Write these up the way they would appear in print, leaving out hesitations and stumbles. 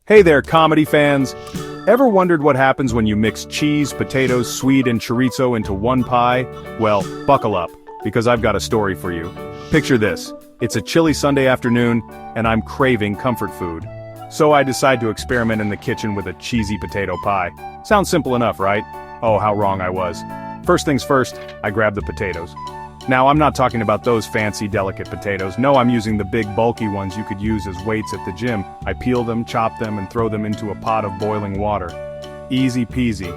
Hey there, comedy fans! Ever wondered what happens when you mix cheese, potatoes, swede, and chorizo into one pie? Well, buckle up, because I've got a story for you. Picture this. It's a chilly Sunday afternoon, and I'm craving comfort food. So I decide to experiment in the kitchen with a cheesy potato pie. Sounds simple enough, right? Oh, how wrong I was. First things first, I grab the potatoes. Now, I'm not talking about those fancy, delicate potatoes. No, I'm using the big, bulky ones you could use as weights at the gym. I peel them, chop them, and throw them into a pot of boiling water. Easy peasy.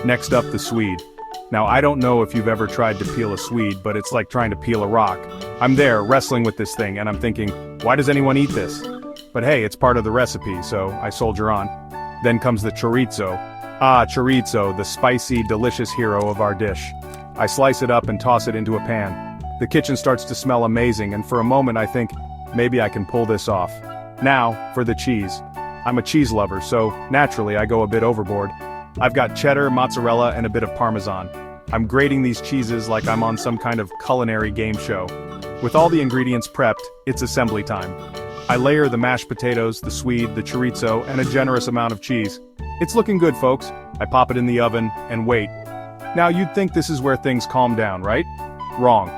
Next up, the swede. Now, I don't know if you've ever tried to peel a swede, but it's like trying to peel a rock. I'm there, wrestling with this thing, and I'm thinking, why does anyone eat this? But hey, it's part of the recipe, so I soldier on. Then comes the chorizo. Ah, chorizo, the spicy, delicious hero of our dish. I slice it up and toss it into a pan. The kitchen starts to smell amazing, and for a moment I think, maybe I can pull this off. Now, for the cheese. I'm a cheese lover, so naturally I go a bit overboard. I've got cheddar, mozzarella, and a bit of Parmesan. I'm grating these cheeses like I'm on some kind of culinary game show. With all the ingredients prepped, it's assembly time. I layer the mashed potatoes, the swede, the chorizo, and a generous amount of cheese. It's looking good, folks. I pop it in the oven, and wait. Now you'd think this is where things calm down, right? Wrong.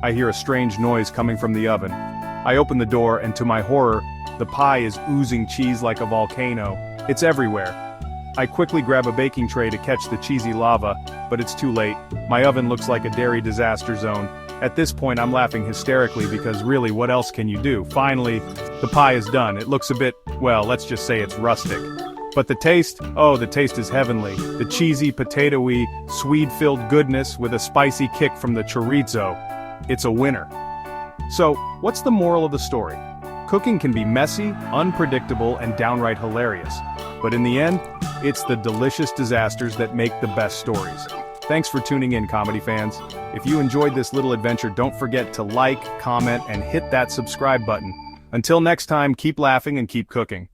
I hear a strange noise coming from the oven. I open the door and to my horror, the pie is oozing cheese like a volcano. It's everywhere. I quickly grab a baking tray to catch the cheesy lava, but it's too late. My oven looks like a dairy disaster zone. At this point I'm laughing hysterically because really what else can you do? Finally, the pie is done. It looks a bit, well, let's just say it's rustic. But the taste? Oh, the taste is heavenly. The cheesy, potatoey, swede-filled goodness with a spicy kick from the chorizo. It's a winner. So, what's the moral of the story? Cooking can be messy, unpredictable, and downright hilarious. But in the end, it's the delicious disasters that make the best stories. Thanks for tuning in, comedy fans. If you enjoyed this little adventure, don't forget to like, comment, and hit that subscribe button. Until next time, keep laughing and keep cooking.